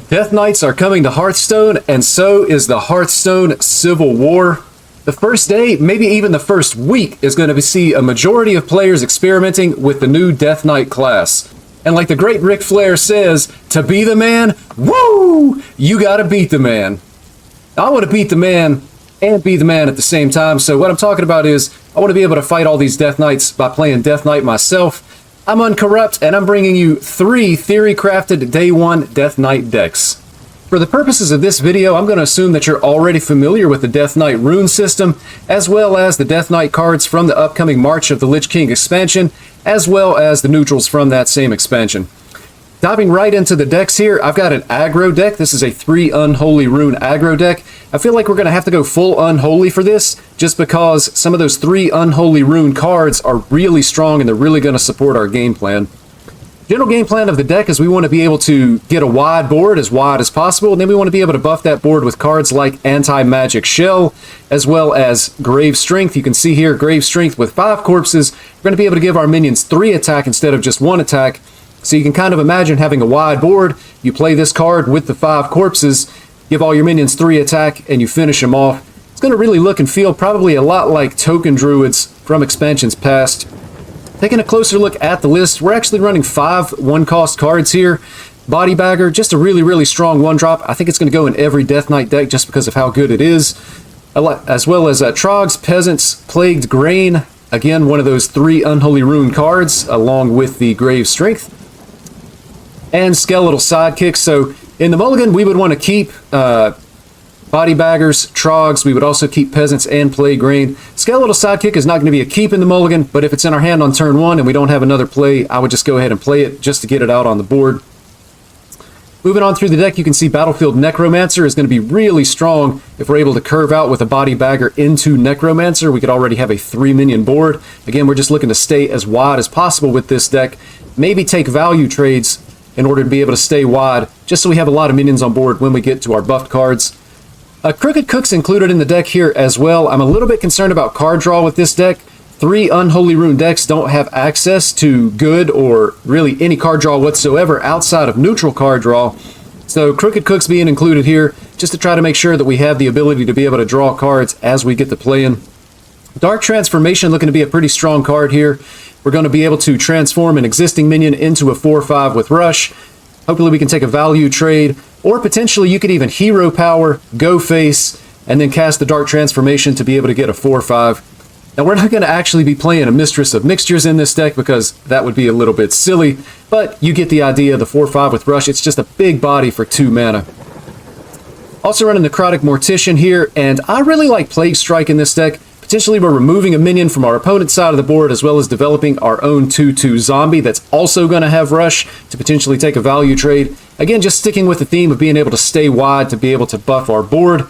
Death Knights are coming to Hearthstone, and so is the Hearthstone Civil War. The first day, maybe even the first week, is going to see a majority of players experimenting with the new Death Knight class. And like the great Ric Flair says, to be the man, woo! You gotta beat the man. I want to beat the man and be the man at the same time, so what I'm talking about is, I want to be able to fight all these Death Knights by playing Death Knight myself. I'm Uncorrupt, and I'm bringing you 3 theory-crafted Day 1 Death Knight decks. For the purposes of this video, I'm going to assume that you're already familiar with the Death Knight rune system, as well as the Death Knight cards from the upcoming March of the Lich King expansion, as well as the neutrals from that same expansion. Diving right into the decks here, I've got an Aggro deck. This is a 3 Unholy Rune Aggro deck. I feel like we're going to have to go full Unholy for this, just because some of those 3 Unholy Rune cards are really strong and they're really going to support our game plan. General game plan of the deck is we want to be able to get a wide board, as wide as possible, and then we want to be able to buff that board with cards like Anti-Magic Shell, as well as Grave Strength. You can see here, Grave Strength with 5 corpses. We're going to be able to give our minions 3 attack instead of just 1 attack. So you can kind of imagine having a wide board, you play this card with the 5 corpses, give all your minions 3 attack, and you finish them off. It's going to really look and feel probably a lot like Token Druids from expansions past. Taking a closer look at the list, we're actually running 5 1-cost cards here. Body Bagger, just a really strong 1-drop. I think it's going to go in every Death Knight deck just because of how good it is. As well as Trogs, Peasants, Plagued Grain. Again, one of those 3 Unholy Rune cards, along with the Grave Strength. And Skeletal Sidekicks. So in the mulligan, we would want to keep Body Baggers, Trogs. We would also keep Peasants and Plague Grain. Skeletal Sidekick is not going to be a keep in the mulligan, but if it's in our hand on turn 1 and we don't have another play, I would just go ahead and play it just to get it out on the board. Moving on through the deck, you can see Battlefield Necromancer is going to be really strong if we're able to curve out with a Body Bagger into Necromancer. We could already have a 3-minion board. Again, we're just looking to stay as wide as possible with this deck. Maybe take value trades in order to be able to stay wide, just so we have a lot of minions on board when we get to our buffed cards. Crooked Cook's included in the deck here as well. I'm a little bit concerned about card draw with this deck. 3 Unholy Rune decks don't have access to good or really any card draw whatsoever outside of neutral card draw. So Crooked Cook's being included here just to try to make sure that we have the ability to be able to draw cards as we get to playing. Dark Transformation looking to be a pretty strong card here. We're going to be able to transform an existing minion into a 4/5 with Rush. Hopefully we can take a value trade, or potentially you could even Hero Power, go face, and then cast the Dark Transformation to be able to get a 4/5. Now we're not going to actually be playing a Mistress of Mixtures in this deck because that would be a little bit silly, but you get the idea. The 4/5 with Rush, it's just a big body for 2 mana. Also running Necrotic Mortician here, and I really like Plague Strike in this deck. Potentially we're removing a minion from our opponent's side of the board, as well as developing our own 2/2 zombie that's also going to have Rush to potentially take a value trade. Again, just sticking with the theme of being able to stay wide to be able to buff our board.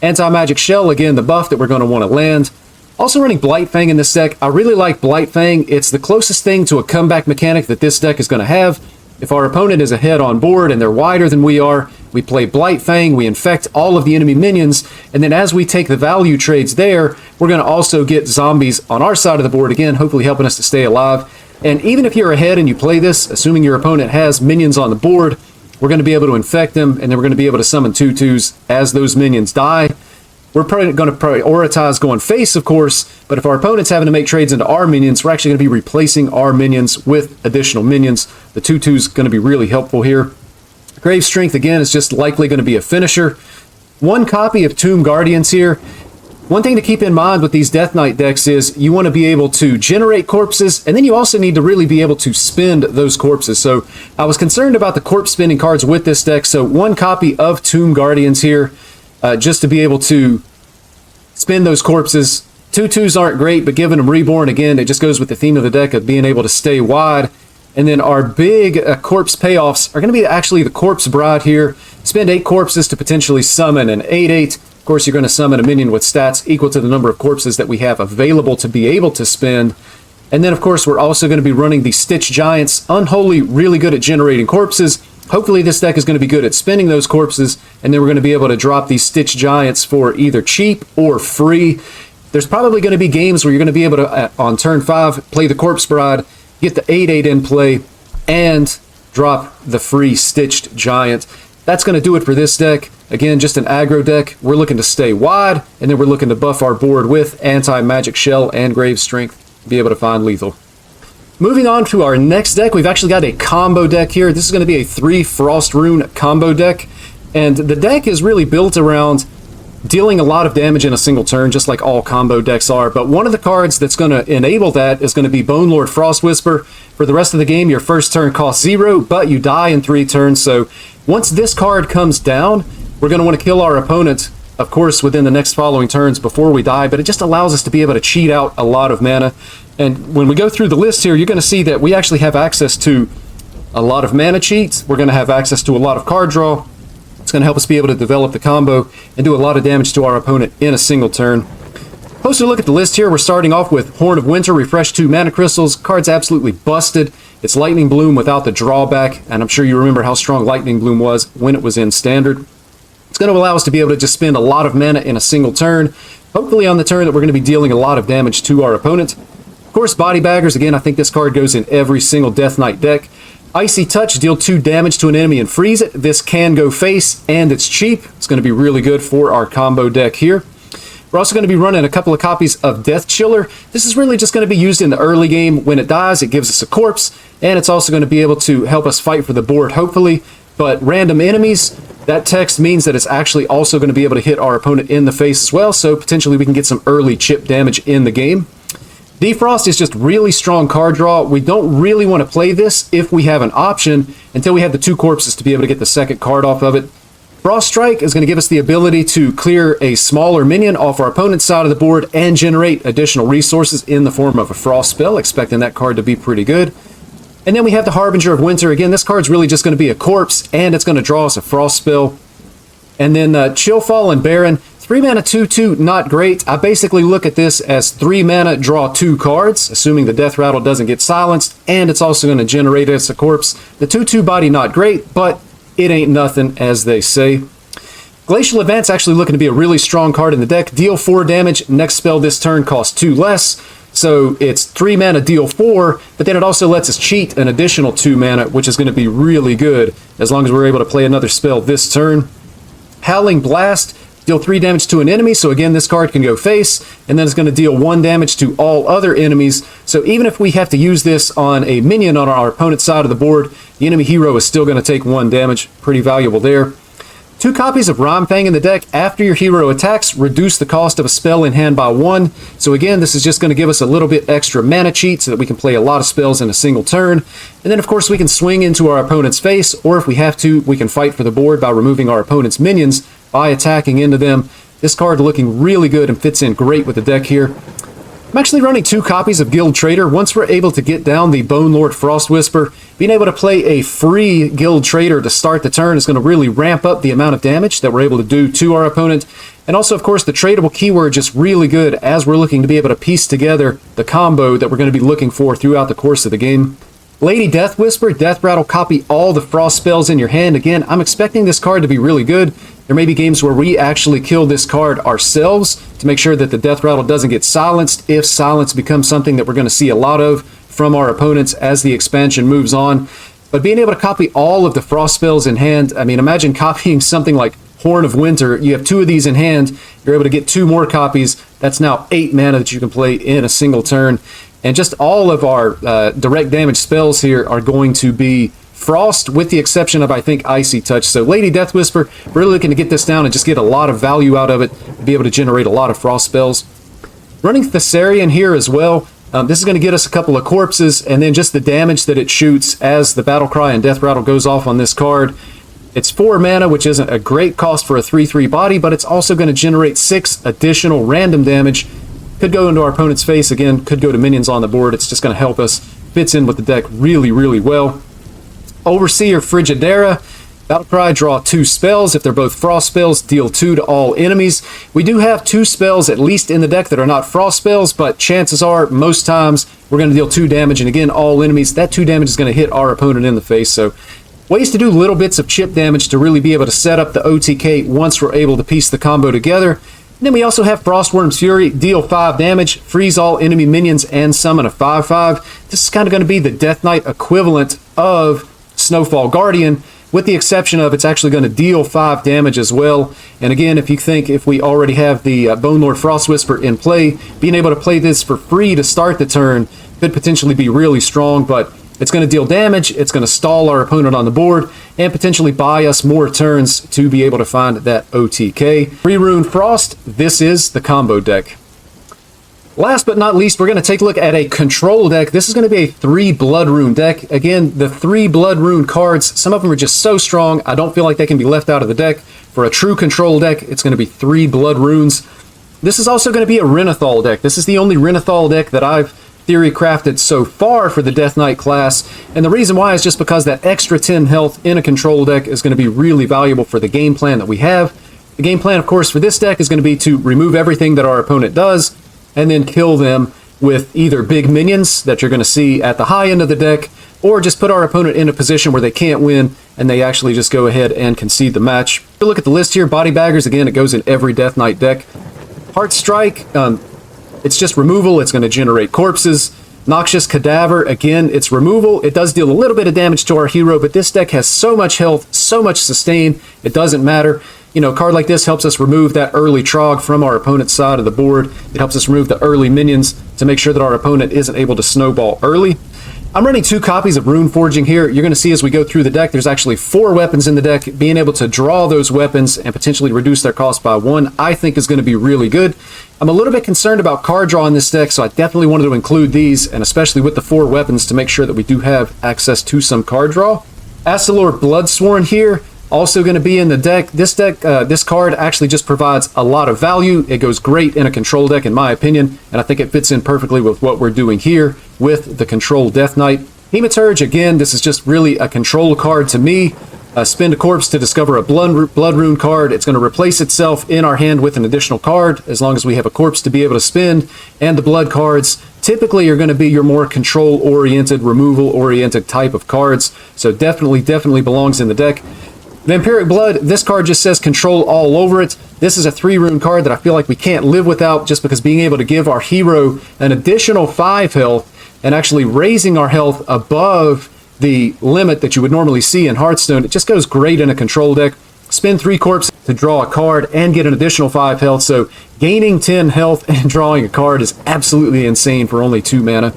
Anti-Magic Shell, again, the buff that we're going to want to land. Also running Blightfang in this deck. I really like Blightfang. It's the closest thing to a comeback mechanic that this deck is going to have. If our opponent is ahead on board and they're wider than we are, we play Blightfang, we infect all of the enemy minions, and then as we take the value trades there, we're going to also get zombies on our side of the board, again, hopefully helping us to stay alive. And even if you're ahead and you play this, assuming your opponent has minions on the board, we're going to be able to infect them, and then we're going to be able to summon 2/2s as those minions die. We're probably going to prioritize going face, of course, but if our opponent's having to make trades into our minions, we're actually going to be replacing our minions with additional minions. The 2/2 is going to be really helpful here. Grave Strength, again, is just likely going to be a finisher. 1 copy of Tomb Guardians here. One thing to keep in mind with these Death Knight decks is you want to be able to generate corpses, and then you also need to really be able to spend those corpses. So I was concerned about the corpse spending cards with this deck, so 1 copy of Tomb Guardians here, just to be able to spend those corpses. 2/2s aren't great, but giving them Reborn, again, it just goes with the theme of the deck of being able to stay wide. And then our big corpse payoffs are going to be actually the Corpse Bride here. Spend 8 corpses to potentially summon an 8/8. Of course, you're going to summon a minion with stats equal to the number of corpses that we have available to be able to spend. And then, of course, we're also going to be running the Stitch Giants. Unholy, really good at generating corpses. Hopefully this deck is going to be good at spending those corpses, and then we're going to be able to drop these Stitch Giants for either cheap or free. There's probably going to be games where you're going to be able to, on turn 5, play the Corpse Bride, get the 8/8 in play, and drop the free Stitched Giant. that's going to do it for this deck. Again, just an aggro deck. We're looking to stay wide, and then we're looking to buff our board with anti-magic shell and grave strength, be able to find lethal. Moving on to our next deck, we've actually got a combo deck here. This is going to be a 3 Frost Rune combo deck, and the deck is really built around dealing a lot of damage in a single turn, just like all combo decks are. But one of the cards that's going to enable that is going to be Bone Lord Frostwhisper. For the rest of the game, your first turn costs 0, but you die in 3 turns. So once this card comes down, we're going to want to kill our opponent, of course, within the next following turns before we die, but it just allows us to be able to cheat out a lot of mana. And when we go through the list here, you're going to see that we actually have access to a lot of mana cheats. We're going to have access to a lot of card draw. It's going to help us be able to develop the combo and do a lot of damage to our opponent in a single turn. Closer look at the list here. We're starting off with Horn of Winter, refresh 2 mana crystals. Card's absolutely busted. It's Lightning Bloom without the drawback, and I'm sure you remember how strong Lightning Bloom was when it was in Standard. It's going to allow us to be able to just spend a lot of mana in a single turn, hopefully on the turn that we're going to be dealing a lot of damage to our opponent. Of course, Body Baggers, again, I think this card goes in every single Death Knight deck. Icy Touch, deal 2 damage to an enemy and freeze it. This can go face, and it's cheap. It's going to be really good for our combo deck here. We're also going to be running a couple of copies of Death Chiller. This is really just going to be used in the early game. When it dies, it gives us a corpse, and it's also going to be able to help us fight for the board, hopefully. But random enemies, that text means that it's actually also going to be able to hit our opponent in the face as well, so potentially we can get some early chip damage in the game. Defrost is just really strong card draw. We don't really want to play this if we have an option until we have the 2 corpses to be able to get the second card off of it. Frost Strike is going to give us the ability to clear a smaller minion off our opponent's side of the board and generate additional resources in the form of a Frost spell, expecting that card to be pretty good. And then we have the Harbinger of Winter. Again, this card's really just going to be a corpse, and it's going to draw us a Frost spell. And then Chillfall and Baron. 3 mana 2/2, not great. I basically look at this as 3 mana, draw 2 cards, assuming the Death Rattle doesn't get silenced, and it's also going to generate us a corpse. The 2/2 body, not great, but it ain't nothing, as they say. Glacial Advance actually looking to be a really strong card in the deck. Deal 4 damage. Next spell this turn costs 2 less. So it's 3 mana, deal 4, but then it also lets us cheat an additional 2 mana, which is going to be really good as long as we're able to play another spell this turn. Howling Blast. Deal 3 damage to an enemy, so again, this card can go face, and then it's going to deal 1 damage to all other enemies. So even if we have to use this on a minion on our opponent's side of the board, the enemy hero is still going to take 1 damage. Pretty valuable there. 2 copies of Rhyme-Fang in the deck. After your hero attacks, reduce the cost of a spell in hand by 1. So again, this is just going to give us a little bit extra mana cheat so that we can play a lot of spells in a single turn. And then, of course, we can swing into our opponent's face, or if we have to, we can fight for the board by removing our opponent's minions by attacking into them. This card looking really good and fits in great with the deck here. I'm actually running 2 copies of Guild Trader. Once we're able to get down the Bone Lord Frostwhisper, being able to play a free Guild Trader to start the turn is going to really ramp up the amount of damage that we're able to do to our opponent. And also, of course, the tradable keyword just really good as we're looking to be able to piece together the combo that we're going to be looking for throughout the course of the game. Lady Death Whisper, Death Rattle, copy all the Frost spells in your hand. Again, I'm expecting this card to be really good. There may be games where we actually kill this card ourselves to make sure that the Death Rattle doesn't get silenced, if silence becomes something that we're going to see a lot of from our opponents as the expansion moves on. But being able to copy all of the Frost spells in hand, I mean, imagine copying something like Horn of Winter. You have 2 of these in hand, you're able to get 2 more copies. That's now 8 mana that you can play in a single turn. And just all of our direct damage spells here are going to be Frost, with the exception of, I think, Icy Touch. So Lady Death Whisper, really looking to get this down and just get a lot of value out of it, to be able to generate a lot of Frost spells. Running Thessarian here as well. This is going to get us a couple of corpses, and then just the damage that it shoots as the Battle Cry and Death Rattle goes off on this card. It's 4 mana, which isn't a great cost for a 3/3 body, but it's also going to generate 6 additional random damage. Could go into our opponent's face, again, could go to minions on the board. It's just going to help us. Fits in with the deck really, really well. Overseer Frigidera. Battlecry, draw 2 spells. If they're both Frost spells, deal 2 to all enemies. We do have 2 spells, at least in the deck, that are not Frost spells, but chances are, most times, we're going to deal 2 damage, and again, all enemies. That 2 damage is going to hit our opponent in the face, so ways to do little bits of chip damage to really be able to set up the OTK once we're able to piece the combo together. And then we also have Frostworm's Fury, deal 5 damage, freeze all enemy minions, and summon a 5/5. This is kind of going to be the Death Knight equivalent of Snowfall Guardian, with the exception of it's actually going to deal 5 damage as well. And again, if you think if we already have the Bone Lord Frost Whisper in play, being able to play this for free to start the turn could potentially be really strong, but it's going to deal damage, it's going to stall our opponent on the board, and potentially buy us more turns to be able to find that OTK. 3 Rune Frost, this is the combo deck. Last but not least, we're going to take a look at a control deck. This is going to be a 3 Blood Rune deck. Again, the 3 Blood Rune cards, some of them are just so strong, I don't feel like they can be left out of the deck. For a true control deck, it's going to be 3 Blood Runes. This is also going to be a Renathal deck. This is the only Renathal deck that I've theory crafted so far for the Death Knight class, and the reason why is just because that extra 10 health in a control deck is going to be really valuable for the game plan that we have. The game plan, of course, for this deck is going to be to remove everything that our opponent does, and then kill them with either big minions that you're going to see at the high end of the deck, or just put our opponent in a position where they can't win, and they actually just go ahead and concede the match. If you look at the list here, Body Baggers, again, it goes in every Death Knight deck. Heart Strike, it's just removal, it's going to generate corpses. Noxious Cadaver, again, it's removal. It does deal a little bit of damage to our hero, but this deck has so much health, so much sustain, it doesn't matter. You know, a card like this helps us remove that early Trog from our opponent's side of the board. It helps us remove the early minions to make sure that our opponent isn't able to snowball early. I'm running 2 copies of Rune Forging here. You're going to see as we go through the deck, there's actually 4 weapons in the deck. Being able to draw those weapons and potentially reduce their cost by 1, I think is going to be really good. I'm a little bit concerned about card draw in this deck, so I definitely wanted to include these, and especially with the 4 weapons to make sure that we do have access to some card draw. Astalor Bloodsworn here, also going to be in the deck. This card actually just provides a lot of value. It goes great in a control deck, in my opinion, and I think it fits in perfectly with what we're doing here with the control Death Knight. Hematurge, again, this is just really a control card to me. Spend a corpse to discover a blood rune card. It's going to replace itself in our hand with an additional card, as long as we have a corpse to be able to spend. And the blood cards typically are going to be your more control-oriented, removal-oriented type of cards. So definitely belongs in the deck. Vampiric Blood, this card just says control all over it. This is a 3 rune card that I feel like we can't live without, just because being able to give our hero an additional 5 health and actually raising our health above the limit that you would normally see in Hearthstone, it just goes great in a control deck. Spend 3 corpses to draw a card and get an additional 5 health, so gaining 10 health and drawing a card is absolutely insane for only 2 mana.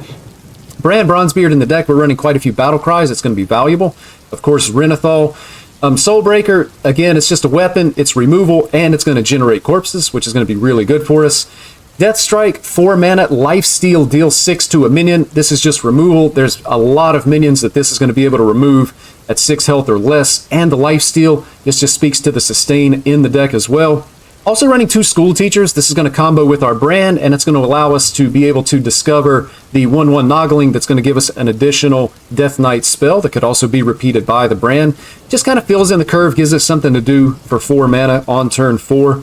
Brand Bronzebeard in the deck, we're running quite a few Battle Cries, it's going to be valuable. Of course, Renathal. Soulbreaker, again, it's just a weapon, it's removal, and it's going to generate corpses, which is going to be really good for us. Death Strike, 4 mana, Lifesteal, deals 6 to a minion. This is just removal. There's a lot of minions that this is going to be able to remove at 6 health or less, and the Lifesteal, this just speaks to the sustain in the deck as well. Also running 2 School Teachers. This is going to combo with our brand, and it's going to allow us to be able to discover the 1/1 Noggling that's going to give us an additional Death Knight spell that could also be repeated by the brand. Just kind of fills in the curve, gives us something to do for 4 mana on turn 4.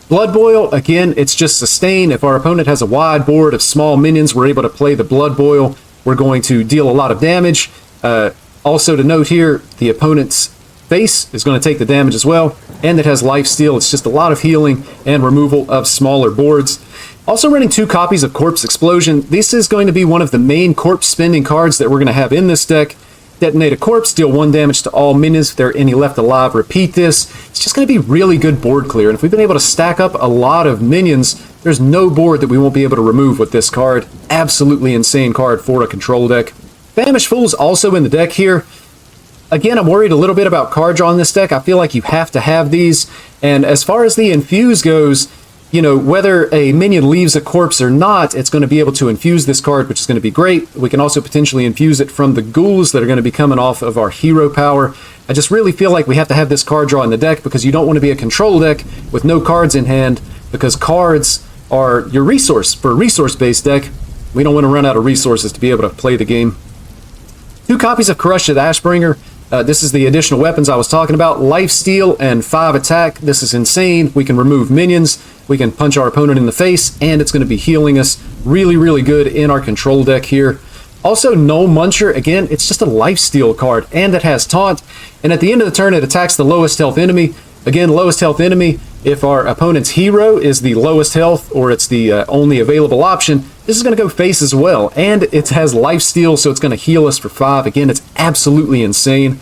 Blood Boil, again, it's just sustain. If our opponent has a wide board of small minions, we're able to play the Blood Boil. We're going to deal a lot of damage. Also to note here, the opponent's face is going to take the damage as well, and it has Lifesteal. It's just a lot of healing and removal of smaller boards. Also running 2 copies of Corpse Explosion. This is going to be one of the main corpse spending cards that we're going to have in this deck. Detonate a corpse, deal 1 damage to all minions. If there are any left alive, repeat this. It's just going to be really good board clear, and if we've been able to stack up a lot of minions, there's no board that we won't be able to remove with this card. Absolutely insane card for a control deck. Famished Fool's also in the deck here. Again, I'm worried a little bit about card draw in this deck. I feel like you have to have these. And as far as the infuse goes, you know, whether a minion leaves a corpse or not, it's going to be able to infuse this card, which is going to be great. We can also potentially infuse it from the ghouls that are going to be coming off of our hero power. I just really feel like we have to have this card draw in the deck, because you don't want to be a control deck with no cards in hand, because cards are your resource for a resource-based deck. We don't want to run out of resources to be able to play the game. 2 copies of Crush the Ashbringer. This is the additional weapons I was talking about. Lifesteal and 5 attack. This is insane. We can remove minions. We can punch our opponent in the face, and it's going to be healing us really, really good in our control deck here. Also, Null Muncher. Again, it's just a Lifesteal card, and it has Taunt. And at the end of the turn, it attacks the lowest health enemy. Again, lowest health enemy. If our opponent's hero is the lowest health, or it's the only available option, this is going to go face as well. And it has Lifesteal, so it's going to heal us for 5. Again, it's absolutely insane.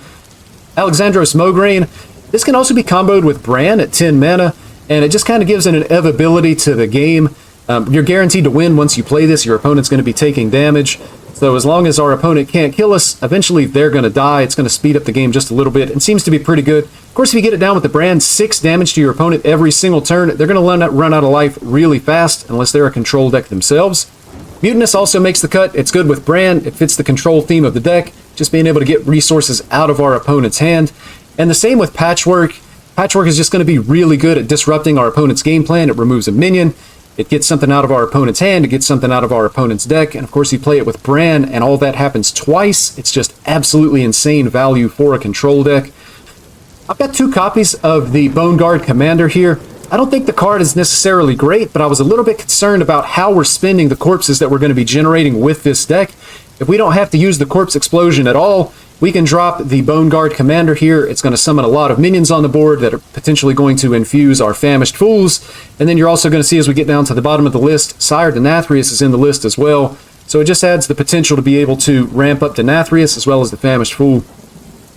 Alexandros Mograine. This can also be comboed with Bran at 10 mana, and it just kind of gives an inevitability to the game. You're guaranteed to win once you play this. Your opponent's going to be taking damage. So as long as our opponent can't kill us, eventually they're going to die. It's going to speed up the game just a little bit and seems to be pretty good. Of course, if you get it down with the Bran, 6 damage to your opponent every single turn, they're going to run out of life really fast unless they're a control deck themselves. Mutinous also makes the cut. It's good with Bran. It fits the control theme of the deck, just being able to get resources out of our opponent's hand. And the same with Patchwork. Patchwork is just going to be really good at disrupting our opponent's game plan. It removes a minion. It gets something out of our opponent's hand. It gets something out of our opponent's deck. And of course, you play it with Bran, and all that happens twice. It's just absolutely insane value for a control deck. I've got 2 copies of the Bone Guard Commander here. I don't think the card is necessarily great, but I was a little bit concerned about how we're spending the corpses that we're going to be generating with this deck. If we don't have to use the Corpse Explosion at all, we can drop the Bone Guard Commander here. It's going to summon a lot of minions on the board that are potentially going to infuse our Famished Fools. And then you're also going to see as we get down to the bottom of the list, Sire Denathrius is in the list as well. So it just adds the potential to be able to ramp up Denathrius as well as the Famished Fool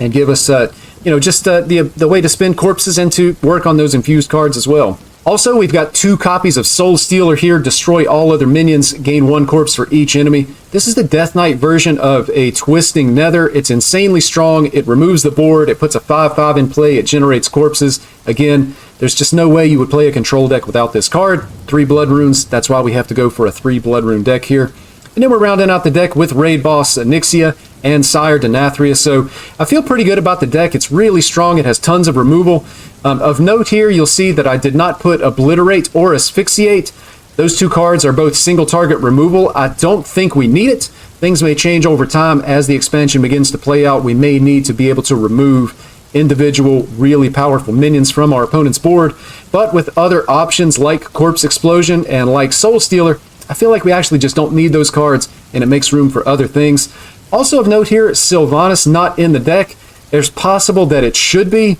and give us, the way to spend corpses and to work on those infused cards as well. Also, we've got 2 copies of Soul Stealer here. Destroy all other minions, gain 1 corpse for each enemy. This is the Death Knight version of a Twisting Nether. It's insanely strong. It removes the board. It puts a 5/5 in play. It generates corpses. Again, there's just no way you would play a control deck without this card. 3 Blood Runes. That's why we have to go for a 3 Blood Rune deck here. And then we're rounding out the deck with Raid Boss Nyxia and Sire Denathrius. So I feel pretty good about the deck. It's really strong. It has tons of removal. Of note here, you'll see that I did not put Obliterate or Asphyxiate. Those 2 cards are both single target removal. I don't think we need it. Things may change over time as the expansion begins to play out. We may need to be able to remove individual really powerful minions from our opponent's board. But with other options like Corpse Explosion and like Soul Stealer, I feel like we actually just don't need those cards, and it makes room for other things. Also of note here, Sylvanas not in the deck. There's possible that it should be.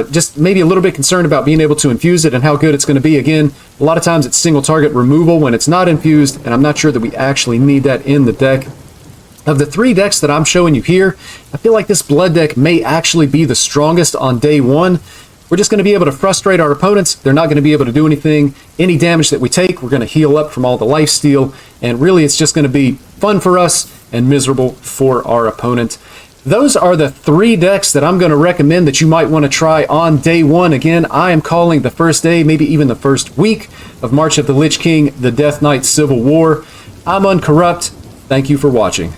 Just maybe a little bit concerned about being able to infuse it and how good it's going to be. Again, a lot of times it's single target removal when it's not infused, and I'm not sure that we actually need that in the deck. Of the 3 decks that I'm showing you here, I feel like this Blood deck may actually be the strongest on day 1. We're just going to be able to frustrate our opponents. They're not going to be able to do anything. Any damage that we take, we're going to heal up from all the lifesteal, and really it's just going to be fun for us and miserable for our opponent. Those are the 3 decks that I'm going to recommend that you might want to try on day 1. Again, I am calling the first day, maybe even the first week of March of the Lich King, the Death Knight Civil War. I'm Uncorrupt. Thank you for watching.